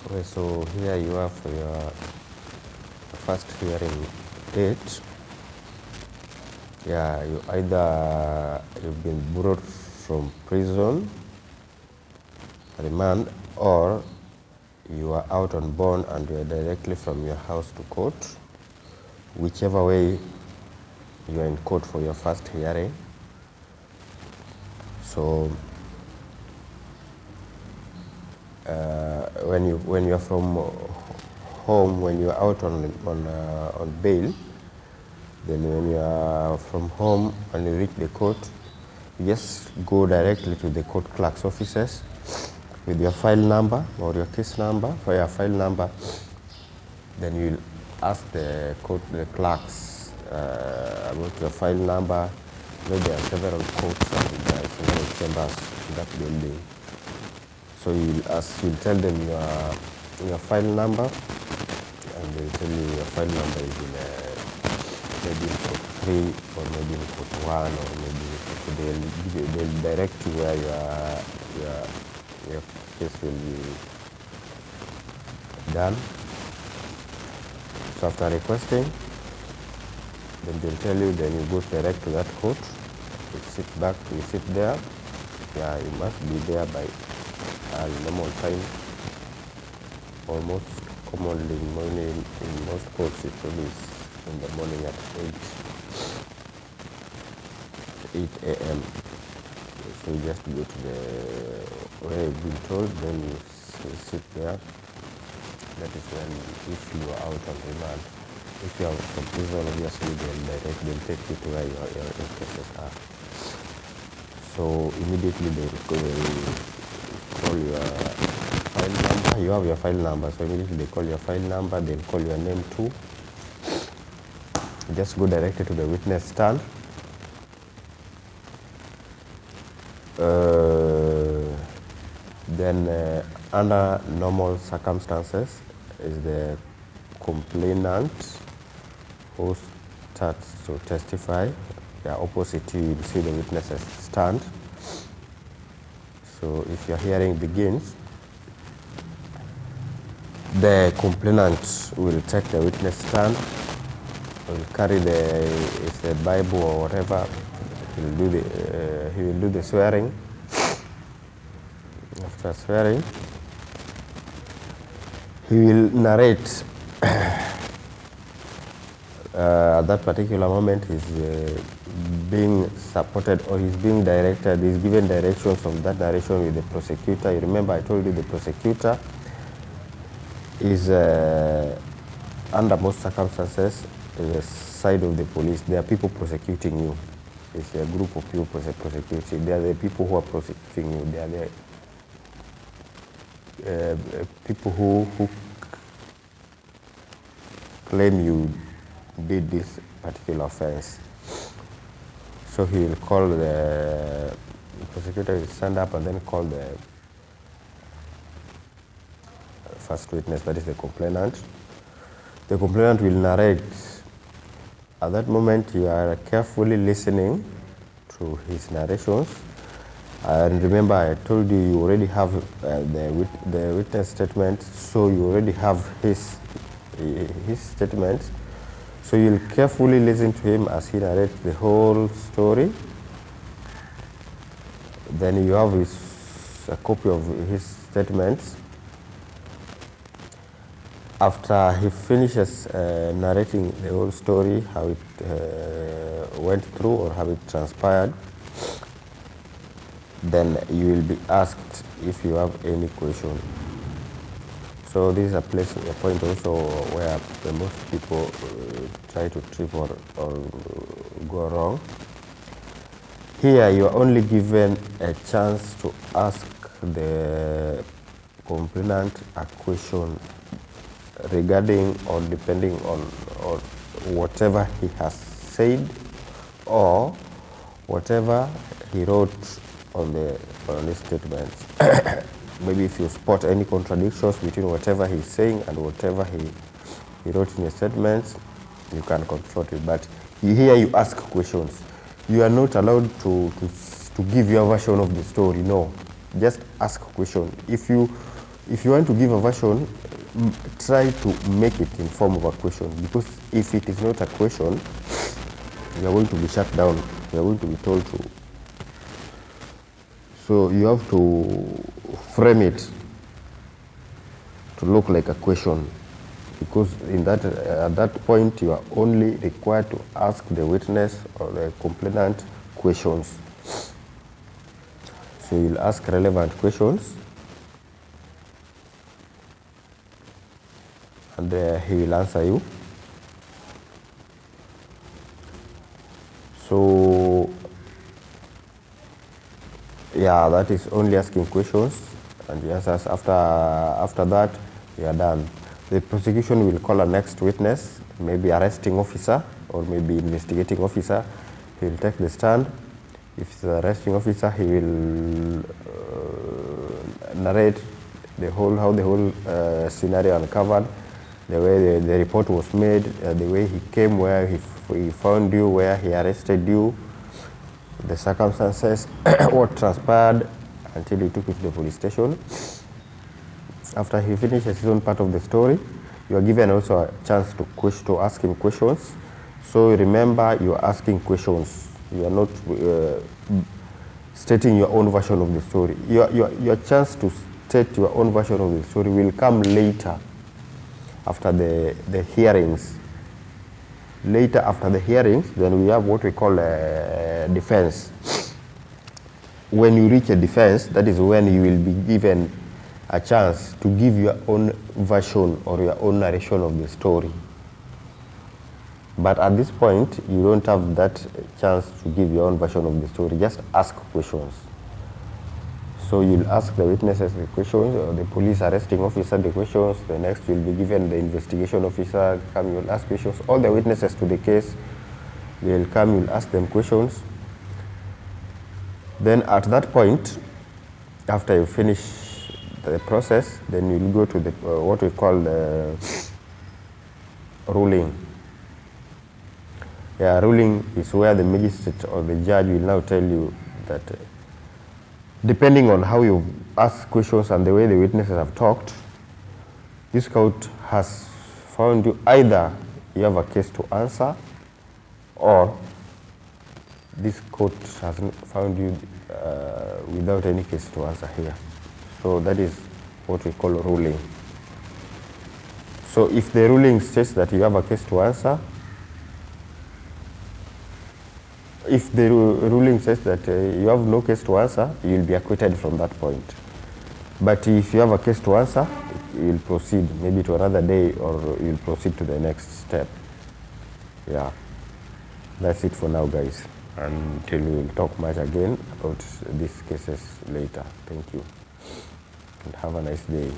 Okay, so here you have your first hearing date. Yeah, you've been brought from prison, remand, or you are out on bond and you are directly from your house to court. Whichever way, you are in court for your first hearing. So when you are from home, when you are out on bail, then when you are from home and you reach the court, you just go directly to the court clerk's offices with your file number or your case number for your file number. Then you'll ask the clerks about your file number. You know, there are several courts and there are several chambers in that building. So you'll tell them your file number, and they'll tell you your file number is in maybe in court 3 or maybe in court 1 or maybe they'll direct you where your case will be done. So after requesting, then they'll tell you, then you go direct to that court. You sit there. Yeah, you must be there by normal time. Almost commonly in most courts, it is in the morning at 8 a.m. So you just go to where you've been told, then you sit there. That is when, if you are out on remand, if you are from prison, obviously they'll take you to where your cases are. So immediately they'll call your file number. You have your file number, so immediately they call your file number. They'll call your name too. You just go directly to the witness stand. Then under normal circumstances, is the complainant who starts to testify. Yeah, opposite you will see the witnesses stand. So if your hearing begins, the complainant will take the witness stand, will carry the Bible or whatever. He will do the swearing. After swearing, he will narrate. At that particular moment, he's being supported or he's being directed. He's given directions of that narration with the prosecutor. You remember I told you the prosecutor is under most circumstances the side of the police. There are people prosecuting you. It's a group of people prosecuting. They are the people who are prosecuting you. They are the people who claim you did this particular offense. So he will call the prosecutor, will stand up and then call the first witness, that is the complainant. The complainant will narrate. At that moment, you are carefully listening to his narrations. And remember, I told you you already have the witness statement, so you already have his statements. So you'll carefully listen to him as he narrates the whole story. Then you have a copy of his statements. After he finishes narrating the whole story, how it went through or how it transpired, then you will be asked if you have any question. So this is a point also where most people try to trip or go wrong. Here you are only given a chance to ask the complainant a question regarding or depending on whatever he has said or whatever he wrote on his statements. Maybe if you spot any contradictions between whatever he's saying and whatever he wrote in his statements, you can confront it. But here you ask questions. You are not allowed to give your version of the story. No, just ask a question. If you if you want to give a version, try to make it in form of a question, because if it is not a question, you are going to be shut down. You are going to be told to. So you have to frame it to look like a question, because in that at that point you are only required to ask the witness or the complainant questions. So you'll ask relevant questions, and he will answer you. So yeah, that is only asking questions, and the answers. After that, you are done. The prosecution will call a next witness, maybe arresting officer or maybe investigating officer. He will take the stand. If it's the arresting officer, he will narrate how the whole scenario uncovered, the way the report was made, the way he came, where he found you, where he arrested you, the circumstances, what transpired until he took you to the police station. After he finishes his own part of the story, you are given also a chance to ask him questions. So remember, you are asking questions. You are not stating your own version of the story. Your chance to state your own version of the story will come later, after the hearings. Later, after the hearings, then we have what we call a defense. When you reach a defense, that is when you will be given a chance to give your own version or your own narration of the story. But at this point, you don't have that chance to give your own version of the story. Just ask questions. So you'll ask the witnesses the questions, or the police arresting officer the questions. The next you'll be given the investigation officer, come, you'll ask questions. All the witnesses to the case, they'll come, you'll ask them questions. Then at that point, after you finish the process, then you'll go to the what we call the ruling. Yeah, ruling is where the magistrate or the judge will now tell you that depending on how you ask questions and the way the witnesses have talked, this court has found you either you have a case to answer, or this court has found you without any case to answer here. So that is what we call ruling. So if the ruling states that you have a case to answer, if the ruling says that you have no case to answer, you will be acquitted from that point. But if you have a case to answer, you will proceed maybe to another day, or you will proceed to the next step. Yeah, that's it for now, guys. Until we will talk much again about these cases later. Thank you, and have a nice day.